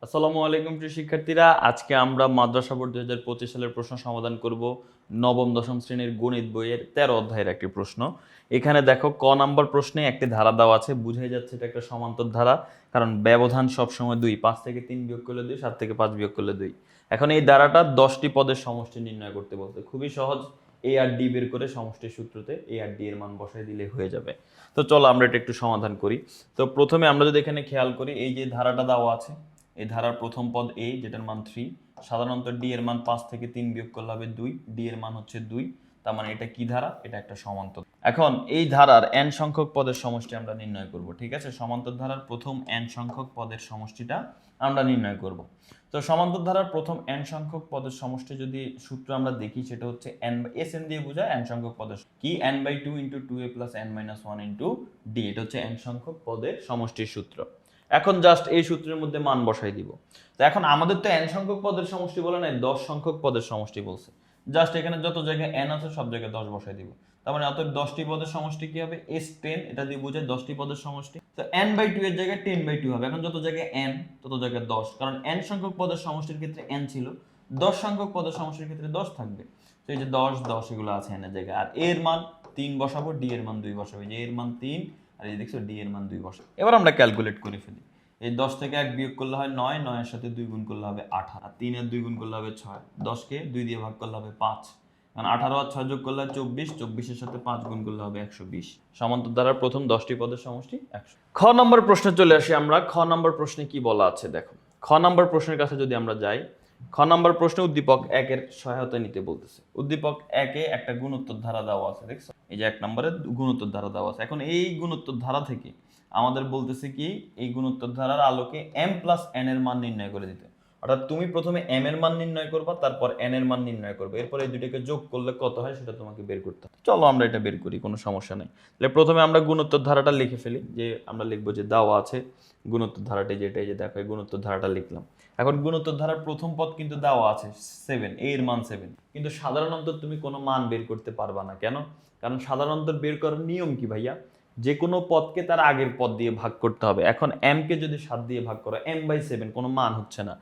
আসসালামু আলাইকুম প্রিয় শিক্ষার্থীরা, আজকে আমরা মাদ্রাসা বোর্ড 2025 সালের প্রশ্ন সমাধান করব। নবম দশম শ্রেণীর গণিত বইয়ের 13 অধ্যায়ের একটি প্রশ্ন। এখানে দেখো ক নাম্বার প্রশ্নে একটি ধারা দেওয়া আছে, বুঝাই যাচ্ছে এটা একটা সমান্তর ধারা, কারণ ব্যবধান সবসময় 2, 5 থেকে 3 বিয়োগ করলে 2, 7 থেকে 5 বিয়োগ করলে 2। এখন এই ধারাটা 10টি পদের সমষ্টি নির্ণয় করতে বলতে, খুবই সহজ। এ আর ডি বের করে সমষ্টির সূত্রতে এ আর ডি এর মান বসাই দিলে হয়ে যাবে। তো চলো আমরা এটা একটু সমাধান করি। তো প্রথমে আমরা যদি এখানে খেয়াল করি, এই যে ধারাটা দেওয়া আছে, এই ধারার প্রথম পদ এ, যেটার মান 3। সাধারণত ডি এর মান 5 থেকে 3 বিয়োগ করলে হবে 2, ডি এর মান হচ্ছে 2। তার মানে এটা কি ধারা? এটা একটা সমান্তর। এখন এই ধারার n সংখ্যক পদের সমষ্টি আমরা নির্ণয় করব, ঠিক আছে? সমান্তর ধারার প্রথম n সংখ্যক পদের সমষ্টিটা আমরা নির্ণয় করব। তো সমান্তর ধারার প্রথম n সংখ্যক পদের সমষ্টি যদি সূত্র আমরা দেখি, সেটা হচ্ছে n s n দিয়ে বোঝায় n সংখ্যক পদের কি, n/2 * 2a + n-1 * d। এটা হচ্ছে n সংখ্যক পদের সমষ্টির সূত্র। এখন জাস্ট এই সূত্রের মধ্যে মান বসাই দিব। তো এখন আমাদের তো n সংখ্যক পদের সমষ্টি বলে নাই, 10 সংখ্যক পদের সমষ্টি বলছে। জাস্ট এখানে যত জায়গায় n আছে সব জায়গায় 10 বসাই দিব। তার মানে অতএব 10টি পদের সমষ্টি কি হবে? s10। এটা দিয়ে বোঝায় 10টি পদের সমষ্টি। তো n/2 এর জায়গায় 10/2 হবে। এখন যত জায়গায় n তত জায়গায় 10, কারণ n সংখ্যক পদের সমষ্টির ক্ষেত্রে n ছিল, 10 সংখ্যক পদের সমষ্টির ক্ষেত্রে 10 থাকবে। তো এই যে 10 10 এগুলো আছে n এর জায়গায়। আর এর মান 3 বসাবো, d এর মান 2 বসাবো। যে এর মান 3 আর এই দেখছো d এর মান 2 বসাবো। এবার আমরা ক্যালকুলেট করে ফেলি। এই 10 থেকে 1 বিয়োগ করলে হয় 9, 9 এর সাথে 2 গুণ করলে হবে 18, 3 এর 2 গুণ করলে হবে 6, 10 কে 2 দিয়ে ভাগ করলে হবে 5, কারণ 18 আর 6 যোগ করলে 24, 24 এর সাথে 5 গুণ করলে হবে 120। সমান্তর ধারার প্রথম 10টি পদের সমষ্টি 100। খ নম্বর প্রশ্নে চলে আসি আমরা। খ নম্বর প্রশ্নে কি বলা আছে দেখো। খ নম্বর প্রশ্নের কাছে যদি আমরা যাই, খ নম্বর প্রশ্নে উদ্দীপক 1 এর সহায়তা নিতে বলতেছে। উদ্দীপক 1 এ একটা গুণোত্তর ধারা দেওয়া আছে, দেখছো? এই যে 1 নম্বরে গুণোত্তর ধারা দেওয়া আছে। এখন এই গুণোত্তর ধারা থেকে আমাদের বলতেছে কি, এই গুণোত্তর ধারার আলোকে m + n এর মান নির্ণয় করে দিতে। অর্থাৎ তুমি প্রথমে m এর মান নির্ণয় করবা, তারপর n এর মান নির্ণয় করবে, এরপর এই দুটোকে যোগ করলে কত হয় সেটা তোমাকে বের করতে হবে। চলো আমরা এটা বের করি, কোনো সমস্যা নেই। তাহলে প্রথমে আমরা গুণোত্তর ধারাটা লিখে ফেলি। যে আমরা লিখবো যে দেওয়া আছে গুণোত্তর ধারাটি, যেটা এই যে দেখো, এই গুণোত্তর ধারাটা লিখলাম। এখন গুণোত্তর ধারার প্রথম পদ কিন্তু দেওয়া আছে 7, a এর মান 7। কিন্তু সাধারণত তুমি কোনো মান বের করতে পারবা না। কেন? কারণ সাধারণত বের করার নিয়ম কি ভাইয়া? যে কোনো পদকে তার আগের পদ দিয়ে ভাগ করতে হবে। এখন m কে যদি 7 দিয়ে ভাগ করো, m/7 কোনো মান হচ্ছে না।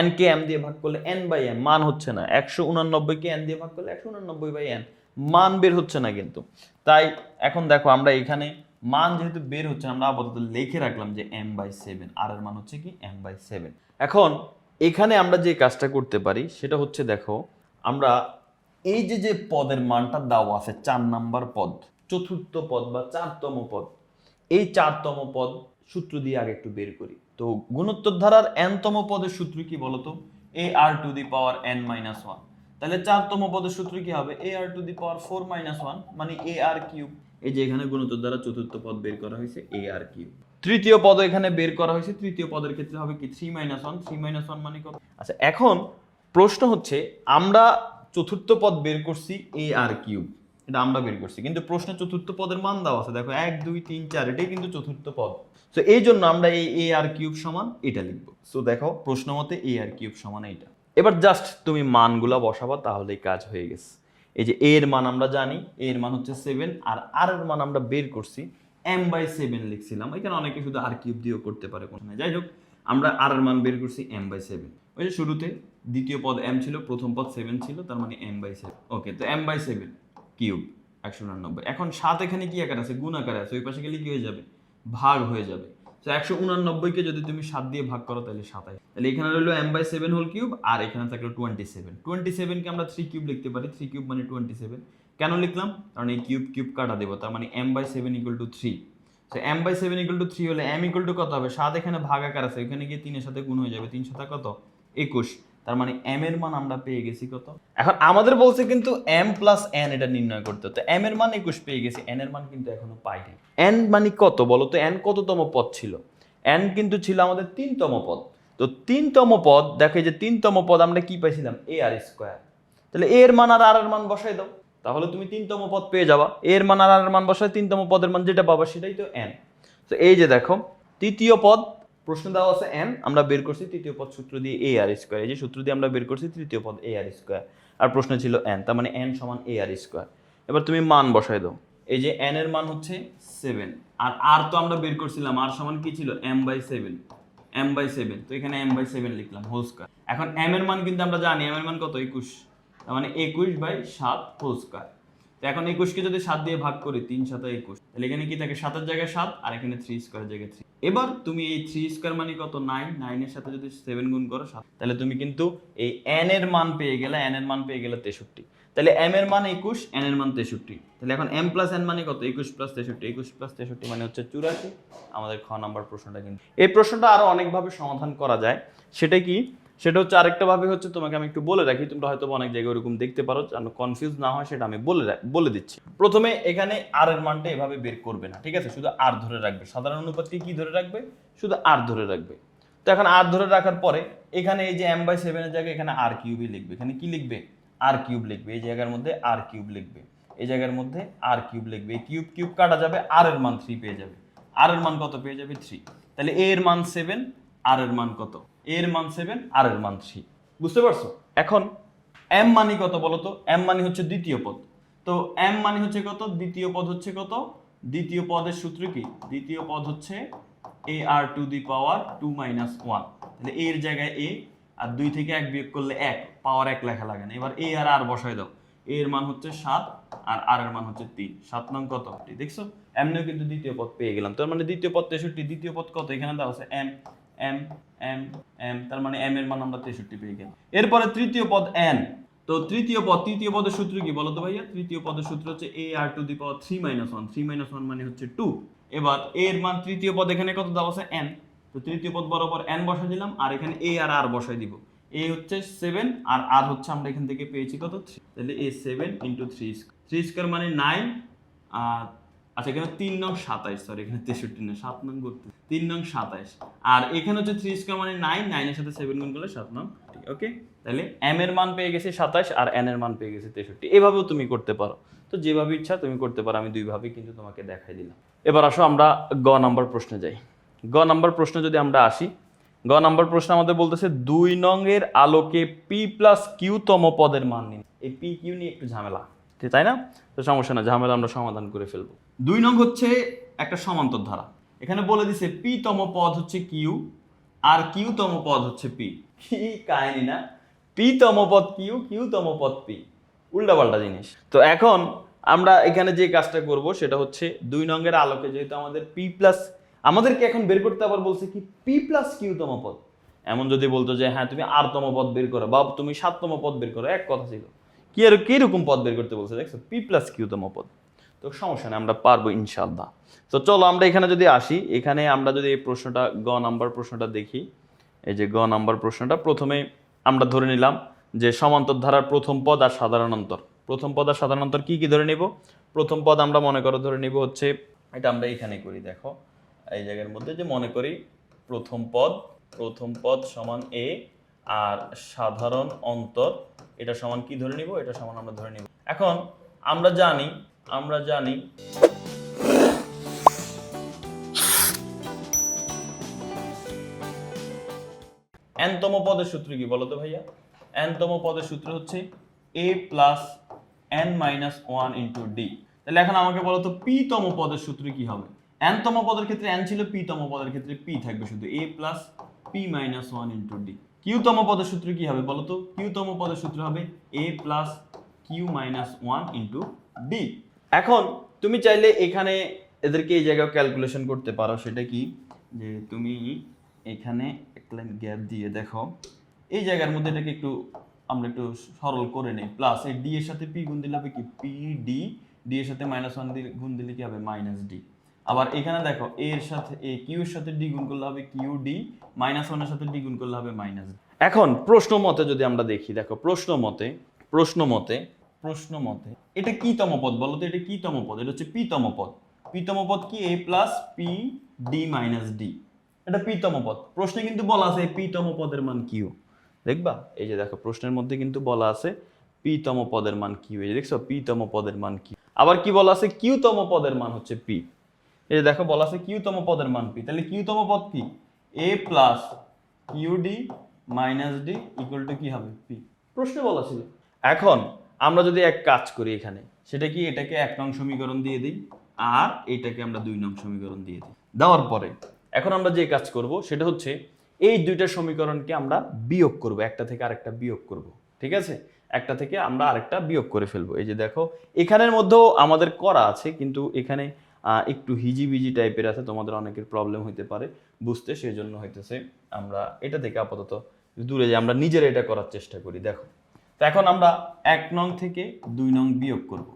n কে m দিয়ে ভাগ করলে n/m মান হচ্ছে না। 189 কে n দিয়ে ভাগ করলে 189/n মান বের হচ্ছে না কিন্তু। তাই এখন দেখো, আমরা এখানে মান যেহেতু বের হচ্ছে, আমরা আপাতত লিখে রাখলাম যে m/7, আর এর মান হচ্ছে কি m/7। এখন এখানে আমরা যে কাজটা করতে পারি সেটা হচ্ছে, দেখো আমরা এই যে যে পদের মানটা দেওয়া আছে, 4 নাম্বার পদ, চতুর্থ পদ বা 4তম পদ, এই 4তম পদ সূত্র দিয়ে আগে একটু বের করি। তো গুণোত্তর ধারার n-তম পদের সূত্র কি বলতো? ar⁻n-1। তাহলে 4তম পদের সূত্র কি হবে? ar⁴ - 1, মানে ar3। এই যে এখানে গুণোত্তর দ্বারা চতুর্থ পদ বের করা হয়েছে ar3। তৃতীয় পদ এখানে বের করা হয়েছে, তৃতীয় পদের ক্ষেত্রে হবে কি 3 - 1, 3 - 1 মানে কত? আচ্ছা, এখন প্রশ্ন হচ্ছে, আমরা চতুর্থ পদ বের করছি ar3, এটা আমরা বের করছি, কিন্তু প্রশ্নে চতুর্থ পদের মান দেওয়া আছে, দেখো 1 2 3 4, এটাই কিন্তু চতুর্থ পদ। তো এই জন্য আমরা এই ar3 সমান এটা লিখবো। সো দেখো প্রশ্ন মতে ar3 সমান এইটা। এবার জাস্ট তুমি মানগুলা বসাবা, তাহলেই কাজ হয়ে গেছে। এই যে a এর মান আমরা জানি, a এর মান হচ্ছে 7, আর r এর মান আমরা বের করছি m/7 লিখছিলাম। এখানে অনেকে শুধু r3 দিয়েও করতে পারে, কোনো না। যাই হোক, আমরা r এর মান বের করছি m/7। ওই যে শুরুতে দ্বিতীয় পদ m ছিল, প্রথম পদ 7 ছিল, তার মানে m/7। ওকে, তো m/7 কিউব 189। এখন 7 এখানে কি আকার আছে? গুণ আকারে আছে। ওই পাশে গেলে কি হয়ে যাবে? ভাগ হয়ে যাবে। তো 189 কে যদি তুমি 7 দিয়ে ভাগ করো, তাহলে 27। তাহলে এখানে রইলো m/7 হোল কিউব, আর এখানে থাকলো 27। 27 কে আমরা 3 কিউব লিখতে পারি। 3 কিউব মানে 27। কেন লিখলাম? কারণ এই কিউব কিউব কাটা দেবো, তার মানে m/7 = 3। তো m/7 = 3 হলে m = কত হবে? 7 এখানে ভাগ আকার আছে, ওখানে গিয়ে 3 এর সাথে গুণ হয়ে যাবে। 3 7 কত? 21। তার মানে m এর মান আমরা পেয়ে গেছি কত? এখন আমাদের বলছে কিন্তু m + n এটা নির্ণয় করতে। তো m এর মান 21 পেয়ে গেছি, n এর মান কিন্তু এখনো পাইনি। n মানে কত বলো তো? n কততম পদ ছিল? n কিন্তু ছিল আমাদের 3তম পদ। তো 3তম পদ, দেখো এই যে 3তম পদ আমরা কি পাইছিলাম? ar²। তাহলে a এর মান আর r এর মান বসাই দাও, তাহলে তুমি 3তম পদ পেয়ে যাবা। a এর মান আর r এর মান বসাই 3তম পদের মান যেটা পাবা সেটাই তো n। তো এই যে দেখো, তৃতীয় পদ প্রশ্ন দেওয়া আছে n, আমরা বের করছি তৃতীয় পদ সূত্র দিয়ে ar²। এই যে সূত্র দিয়ে আমরা বের করছি তৃতীয় পদ ar², আর প্রশ্ন ছিল n, তার মানে n সমান ar²। এবার তুমি মান বসাই দাও। এই যে n এর মান হচ্ছে 7, আর r তো আমরা বের করছিলাম, r সমান কি ছিল? m/7। m/7, তো এখানে m/7 লিখলাম হোল স্কয়ার। এখন m এর মান কিন্তু আমরা জানি, m এর মান কত 21, তার মানে 21/7 হোল স্কয়ার। তো এখন 21 কে যদি 7 দিয়ে ভাগ করি 3 7 21, তাহলে এখানে কি থাকে 7 এর জায়গায় 7 আর এখানে 3 স্কয়ারের জায়গায় 3। এবার তুমি এই 3 স্কয়ার মানে কত 9, 9 এর সাথে যদি 7 গুণ করো 7, তাহলে তুমি কিন্তু এই n এর মান পেয়ে গেলে, n এর মান পেয়ে গেলে 63। তাহলে m এর মান 21, n এর মান 63। তাহলে এখন m + n মানে কত 21 + 63, 21 + 63 মানে হচ্ছে 84। আমাদের খ নাম্বার প্রশ্নটা কিন্তু। এই প্রশ্নটা আরো অনেকভাবে সমাধান করা যায়। সেটা কি, সেটা হচ্ছে আরেকটা ভাবে হচ্ছে, তোমাকে আমি একটু বলে রাখি, তোমরা হয়তো অনেক জায়গায় ওরকম দেখতে পারো, যেন কনফিউজ না হয় সেটা আমি বলে দিচ্ছি। প্রথমে এখানে r এর মানটা এভাবে বের করবে না, ঠিক আছে, শুধু r ধরে রাখবে। সাধারণ অনুপাতকে কি ধরে রাখবে, শুধু r ধরে রাখবে। তো এখন r ধরে রাখার পরে এখানে এই যে m/7 এর জায়গায় এখানে r³ লিখবে। এখানে কি লিখবে, r³ লিখবে। এই জায়গার মধ্যে r³ লিখবে, এই জায়গার মধ্যে r³ লিখবে। এই কিউব কিউব কাটা যাবে, r এর মান 3 পেয়ে যাবে। r এর মান কত পেয়ে যাবে 3। তাহলে a এর মান 7, r এর মান কত, a এর মান 7, r এর মান 3। বুঝতে পারছো? এখন m মানে কত বলো তো, m মানে হচ্ছে দ্বিতীয় পদ। তো m মানে হচ্ছে কত, দ্বিতীয় পদ হচ্ছে কত, দ্বিতীয় পদের সূত্র কি, দ্বিতীয় পদ হচ্ছে ar2 - 1। তাহলে a এর জায়গায় a, আর 2 থেকে 1 বিয়োগ করলে 1, পাওয়ার 1 লেখা লাগে না। এবার a আর r বসায় দাও। a এর মান হচ্ছে 7 আর r এর মান হচ্ছে 3। 7 নং কত, দেখছো, এমনিও কিন্তু দ্বিতীয় পদ পেয়ে গেলাম। তার মানে দ্বিতীয় পদ 63, দ্বিতীয় পদ কত, এখানে দেওয়া আছে m m m m, তার মানে m এর মান আমরা 63 পেয়ে গেলাম। এরপরে তৃতীয় পদ n। তো তৃতীয় পদের সূত্র কি বলো তো ভাইয়া, তৃতীয় পদের সূত্র হচ্ছে ar2 - 3 - 1, 3 - 1 মানে হচ্ছে 2। এবার a এর মান তৃতীয় পদ এখানে কত দেওয়া আছে n, তো তৃতীয় পদ বরাবর n বসাই দিলাম, আর এখানে a আর r বসাই দিব। a হচ্ছে 7 আর r হচ্ছে আমরা এখান থেকে পেয়েছি কত 3। তাহলে a 7 × 3 স্কয়ার মানে 9, আর আচ্ছা এখানে 3 নং 27, সরি এখানে 63 না, 7 নং করতে, 3 নং 27, আর এখানে হচ্ছে 3 স্কয়ার মানে 9, 9 এর সাথে 7 গুণ করলে 7 নং। ওকে, তাহলে m এর মান পেয়ে গেছি 27 আর n এর মান পেয়ে গেছি 63। এভাবেও তুমি করতে পারো, তো যেভাবে ইচ্ছা তুমি করতে পারো, আমি দুইভাবেই কিন্তু তোমাকে দেখাই দিলাম। এবার আসো আমরা গ নাম্বার প্রশ্নে যাই। গ নাম্বার প্রশ্ন যদি আমরা আসি, গ নাম্বার প্রশ্ন আমাদের বলতেছে 2 নং এর আলোকে p + q তম পদের মান নিন। এই p q নিয়ে একটু ঝামেলা, তাই না? তো সমস্যা না, ঝামেলা আমরা সমাধান করে ফেলবো। 2 নং হচ্ছে একটা সমান্তর ধারা। এখানে বলে দিছে p তম পদ হচ্ছে q আর q তম পদ হচ্ছে p। কি কাহিনী না, p তম পদ q, q তম পদ p, উল্টাপাল্টা জিনিস। তো এখন আমরা এখানে যে কাজটা করব সেটা হচ্ছে 2 নং এর আলোকে, যেহেতু আমাদের p+, আমাদেরকে এখন বের করতে আবার বলছে কি p + q তম পদ। এমন যদি বলতো যে হ্যাঁ তুমি r তম পদ বের করো বা তুমি 7 তম পদ বের করো, এক কথা ছিল। কি আর কি রকম পদ বের করতে বলছে দেখছো, p + q তম পদ। তো সমস্যা নেই, আমরা পারবো ইনশাআল্লাহ। তো চলো আমরা এখানে যদি আসি, এখানে আমরা যদি এই প্রশ্নটা গ নাম্বার প্রশ্নটা দেখি, এই যে গ নাম্বার প্রশ্নটা, প্রথমে আমরা ধরে নিলাম যে সমান্তর ধারার প্রথম পদ আর সাধারণ অন্তর। প্রথম পদ আর সাধারণ অন্তর কি কি ধরে নিব, প্রথম পদ আমরা মনে করো ধরে নিব হচ্ছে, এটা আমরা এখানে করি, দেখো এই জায়গার মধ্যে যে মনে করি প্রথম পদ সমান a আর সাধারণ অন্তর এটা সমান কি ধরে নিব, এটা সমান আমরা ধরে নিব। এখন আমরা জানি n তম পদের সূত্র কি বলতো ভাইয়া, n তম পদের সূত্র হচ্ছে a + n - 1 × d। তাহলে এখন আমাকে বলো তো p তম পদের সূত্র কি হবে। n তম পদের ক্ষেত্রে n ছিল, p তম পদের ক্ষেত্রে p থাকবে শুধু a + p - 1 × d। q তম পদের সূত্র কি হবে বলো তো, q তম পদের সূত্র হবে a + q - 1 × d। এখন তুমি চাইলে এখানে এদেরকে এই জায়গায় ক্যালকুলেশন করতে পারো। সেটা কি, যে তুমি এখানে একটা লাইন গ্যাপ দিয়ে দেখো এই জায়গার মধ্যে এটাকে আমরা একটু সরল করে নেই। প্লাস এই ডি এর সাথে পি গুণ দিলে হবে কি পি ডি, ডি এর সাথে -1 দিয়ে গুণ দিলে কি হবে -d। আবার এখানে দেখো এ এর সাথে কিউ এর সাথে ডি গুণ করলে হবে কিউ ডি, -1 এর সাথে ডি গুণ করলে হবে -d। এখন প্রশ্ন মতে যদি আমরা দেখি, দেখো প্রশ্ন মতে এটা কি তম পদ বলো তো, এটা কি তম পদ, এটা হচ্ছে পি তম পদ। পি তম পদ কি a + p d - d, এটা পি তম পদ। প্রশ্নে কিন্তু বলা আছে পি তম পদের মান কিউ, দেখবা এই যে দেখো প্রশ্নের মধ্যে কিন্তু বলা আছে পি তম পদের মান কিউ, এই যে দেখছো পি তম পদের মান কিউ। আবার কি বলা আছে, কিউ তম পদের মান হচ্ছে পি, এই যে দেখো বলা আছে কিউ তম পদের মান পি। তাহলে কিউ তম পদ কি a + qd - d = কি হবে পি, প্রশ্নে বলা ছিল। এখন আমরা যদি এক কাজ করি এখানে, সেটা কি এটাকে 1 নং সমীকরণ দিয়ে দিই আর এটাকে আমরা 2 নং সমীকরণ দিয়ে দিই। দেওয়ার পরে এখন আমরা যে কাজ করব সেটা হচ্ছে এই দুইটা সমীকরণকে আমরা বিয়োগ করব, একটা থেকে আরেকটা বিয়োগ করব, ঠিক আছে? একটা থেকে আমরা আরেকটা বিয়োগ করে ফেলবো। এই যে দেখো এখানের মধ্যেও আমাদের করা আছে, কিন্তু এখানে একটু হিজিবিজি টাইপের আছে, তোমাদের অনেকের প্রবলেম হইতে পারে বুঝতে, সেই জন্য হইতেছে আমরা এটা থেকে আপাতত দূরে যাই, আমরা নিজেরা এটা করার চেষ্টা করি। দেখো তো এখন আমরা 1 নং থেকে 2 নং বিয়োগ করব।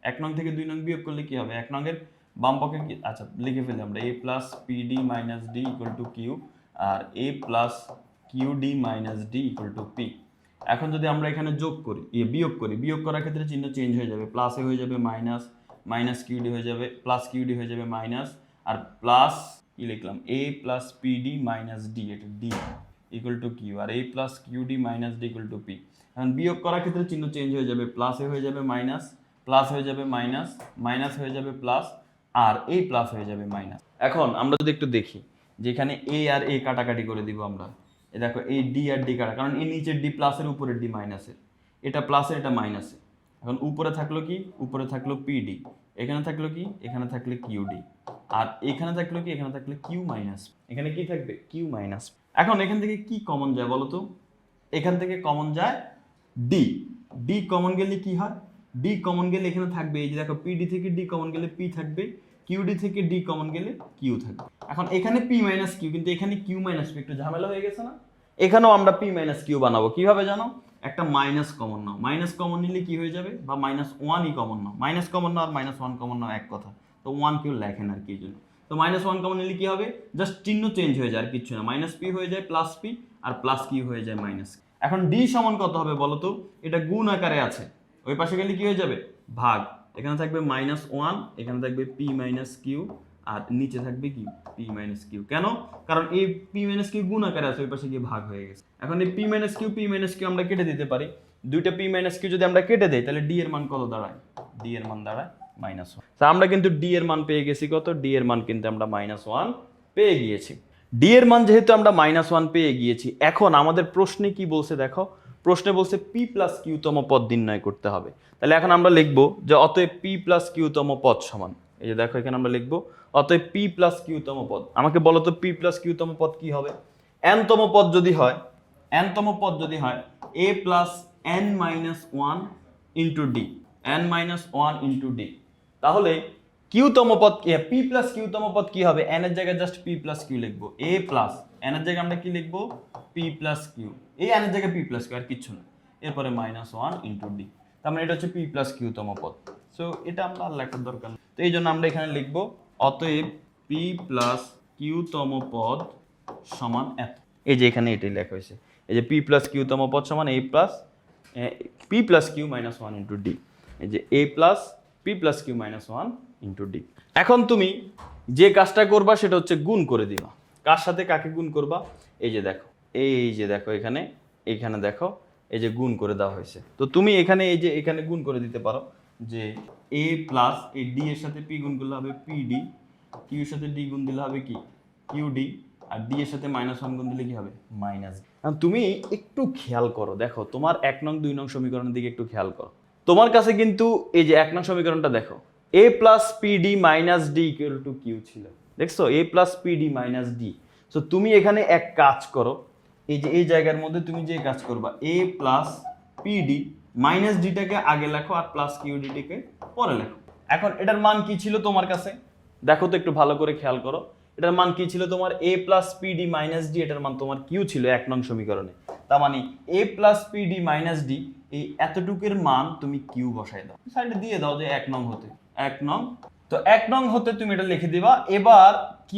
1 নং থেকে 2 নং বিয়োগ করলে কি হবে? 1 নংয়ের বাম পক্ষে কি, আচ্ছা লিখে ফেলি আমরা a plus pd minus d equal to q, আর a plus qd minus d equal to p। এখন যদি আমরা এখানে যোগ করি, বিয়োগ করি, বিয়োগ করার ক্ষেত্রে চিহ্ন চেঞ্জ হয়ে যাবে, প্লাসে হয়ে যাবে মাইনাস, মাইনাস qd হয়ে যাবে প্লাস, qd হয়ে যাবে মাইনাস, আর প্লাস কি লিখলাম a plus pd minus d, এটা d ইকুয়াল টু q, আর a plus qd minus d equal to p। এখন বিয়োগ করার ক্ষেত্রে চিহ্ন চেঞ্জ হয়ে যাবে, প্লাসে হয়ে যাবে মাইনাস, প্লাস হয়ে যাবে মাইনাস, মাইনাস হয়ে যাবে প্লাস, আর এই প্লাস হয়ে যাবে মাইনাস। এখন আমরা যদি একটু দেখি যেখানে a আর a কাটাকাটি করে দিব আমরা, এ দেখো এই d আর d কাটা, কারণ এই নিচের d প্লাসের উপরের d মাইনাসের, এটা প্লাসের এটা মাইনাসের। এখন উপরে থাকলো কি, উপরে থাকলো pd, এখানে থাকলো কি, এখানে থাকলে qd, আর এখানে থাকলো কি, এখানে থাকলে q মাইনাস, এখানে কি থাকবে q মাইনাস। এখন এখান থেকে কি কমন যায় বলো তো? এখান থেকে কমন যায় d, d কমন গেলে কি হয়? d কমন গেলে এখানে থাকবে, এই যে দেখো pd থেকে d কমন গেলে p থাকবে, qd থেকে d কমন গেলে q থাকবে। এখন এখানে p মাইনাস q, কিন্তু এখানে q মাইনাস p, একটু ঝামেলা হয়ে গেছে না? এখানেও আমরা p মাইনাস q বানাবো, কিভাবে জানো? একটা মাইনাস কমন নাও, মাইনাস কমন নিলে কি হয়ে যাবে, বা মাইনাস 1ই কমন নাও, মাইনাস কমন নাও আর মাইনাস 1 কমন নাও এক কথা, তো 1 কেউ লেখেন আর কি, জন্য তো মাইনাস 1 কমন নিলে কি হবে, জাস্ট চিহ্ন চেঞ্জ হয়ে যায় আর কিছু না, মাইনাস p হয়ে যায় প্লাস p, আর প্লাস q হয়ে যায় মাইনাস। এখন d সমান কত হবে বলো তো? এটা গুণ আকারে আছে, ওই পাশে গেলে কি হয়ে যাবে, ভাগ, এখানে থাকবে মাইনাস 1, এখানে থাকবে p মাইনাস q, আর নিচে থাকবে কি p মাইনাস q। কেন? কারণ এই p মাইনাস q গুণ আকারে আছে, ওই পাশে গিয়ে ভাগ হয়ে গেছে। এখন এই p মাইনাস q আমরা কেটে দিতে পারি, দুইটা p মাইনাস q যদি আমরা কেটে দেই তাহলে d এর মান কত দাঁড়ায়? d এর মান দাঁড়ায় মাইনাস 1। তা আমরা কিন্তু d এর মান পেয়ে গেছি কত? d এর মান কিন্তু আমরা মাইনাস 1 পেয়ে গিয়েছি। d এর মান যেহেতু আমরা মাইনাস 1 পেয়ে গিয়েছি, এখন আমাদের প্রশ্নে কি বলছে দেখো, প্রশ্নে বলছে p প্লাস q তম পদ নির্ণয় করতে হবে। তাহলে এখন আমরা লিখবো যে অতএব p প্লাস q তম পদ সমান, এই যে দেখো এখানে আমরা লিখবো অতএব p প্লাস q তম পদ। আমাকে বলো তো p প্লাস q তম পদ কি হবে? n তম পদ যদি হয়, n তম পদ যদি হয় a plus n minus 1 into d, n minus 1 into d, তাহলে q তম পদ কি, p প্লাস q তম পদ কি হবে? n এর জায়গায় জাস্ট p প্লাস q লিখবো, a প্লাস n এর জায়গায় আমরা কি লিখবো, p প্লাস q, এই n এর জায়গায় p প্লাস q আর কিছু না, এরপরে মাইনাস 1 ইন্টু d, তার মানে এটা হচ্ছে p প্লাস q তম পদ। সো এটা আমরা আর লেখার দরকার নেই, তো এই জন্য আমরা এখানে লিখবো অতএব p প্লাস q তম পদ সমান এত। এই যে এখানে এটাই লেখা হয়েছে, এই যে p প্লাস q তম পদ সমান a plus p plus q minus 1 into d, এই যে a plus p plus q minus 1 into d। এখন তুমি যে কাজটা করবা সেটা হচ্ছে গুণ করে দিবা। কার সাথে কাকে গুণ করবা? এই যে দেখো, এই যে দেখো এখানে, এখানে দেখো এই যে গুণ করে দেওয়া হয়েছে, তো তুমি এখানে এই যে এখানে গুণ করে দিতে পারো যে a প্লাস এই d এর সাথে p গুণ করলে হবে pd, q এর সাথে d গুণ দিলে হবে কি qd, আর d এর সাথে মাইনাস 1 গুণ দিলে কি হবে মাইনাস। তুমি একটু খেয়াল করো, দেখো তোমার 1 নং 2 নং সমীকরণের দিকে একটু খেয়াল করো, তোমার কাছে কিন্তু এই যে 1 নং সমীকরণটা দেখো a plus pd minus d equal to q ছিল, দেখছো a plus pd minus d। So তুমি এখানে এক কাজ করো, এই যে এই জায়গার মধ্যে তুমি যে কাজ করবা a প্লাস pd মাইনাস ডিটাকে আগে লেখো আর প্লাস qdটাকে পরে লেখো। এখন এটার মান কি ছিল তোমার কাছে দেখো তো, একটু ভালো করে খেয়াল করো, এটার মান কি ছিল তোমার? a plus pd minus d, এটার মান তোমার q ছিল 1 নং সমীকরণে, তার মানে a plus pd minus d, এই এতটুকুর মান তুমি q বসাই দাও, সাইডে দিয়ে দাও যে 1 নং হতে 1 নং, তো 1 নং হতে তুমি এটা লিখে দিবা। এবার q,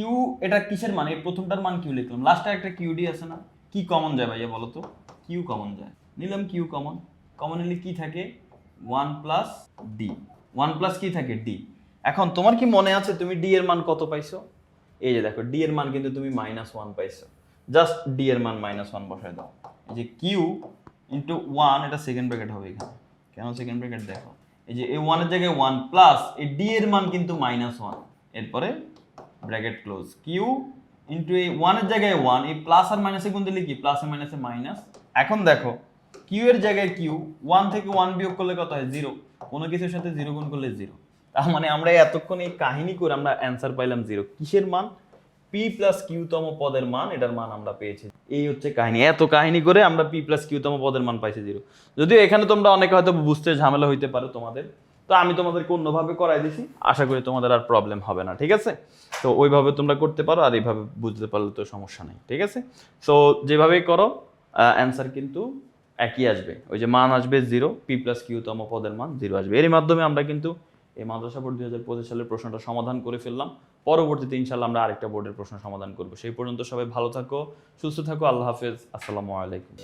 এটা কিসের মান? এই প্রথমটার মান q লিখলাম, লাস্টে একটা qd আছে না, কি কমন যায় ভাইয়া বলো তো? q কমন যায়, নিলাম q কমন, কমন নিলে কি থাকে 1 প্লাস d, 1 প্লাস কি থাকে d। এখন তোমার কি মনে আছে তুমি d এর মান কত পাইছো? এই যে দেখো d এর মান কিন্তু তুমি মাইনাস 1 পাইছো, জাস্ট d এর মান মাইনাস 1 বসায় দাও, এই যে q ইন্টু 1, এটা সেকেন্ড ব্র্যাকেট হবে এখানে, কেন সেকেন্ড ব্র্যাকেট দেখো, এই যে এই 1 এর জায়গায় 1 প্লাস এই d এর মান কিন্তু মাইনাস 1, এরপরে ব্র্যাকেট ক্লোজ, q ইন্টু এই 1 এর জায়গায় 1, এই প্লাস আর মাইনাসে গুণ দিলে কি প্লাস আর মাইনাসে মাইনাস। এখন দেখো q এর জায়গায় q, 1 থেকে 1 বিয়োগ করলে কত হয় 0, কোনো কিছুর সাথে 0 গুণ করলে 0, তার মানে আমরা এতক্ষণ এই কাহিনী করে আমরা অ্যান্সার পাইলাম 0। কিসের মান? p প্লাস q তম পদের মান, এটার মান আমরা পেয়েছি। এই হচ্ছে কাহিনী, এত কাহিনী করে আমরা পি প্লাস কিউতম পদের মান পাইছি 0। যদিও এখানে তোমরা অনেকে হয়তো বুঝতে ঝামেলা হইতে পারে তোমাদের, তো আমি তোমাদেরকে অন্যভাবে করাই দিছি, আশা করি তোমাদের আর প্রবলেম হবে না, ঠিক আছে? তো ওইভাবে তোমরা করতে পারো, আর এইভাবে বুঝতে পারলে তো সমস্যা নেই, ঠিক আছে? সো যেভাবেই করো অ্যান্সার কিন্তু একই আসবে, ওই যে মান আসবে 0, পি প্লাস কিউতম পদের মান 0 আসবে। এর মাধ্যমে আমরা কিন্তু এই মাদ্রাসা বোর্ড 2025 সালের প্রশ্নটা সমাধান করে ফেললাম। পরবর্তীতে ইনশাল্লাহ আমরা আরেকটা বোর্ডের প্রশ্ন সমাধান করবো। সেই পর্যন্ত সবাই ভালো থাকো, সুস্থ থাকো, আল্লাহ হাফেজ, আসসালামু আলাইকুম।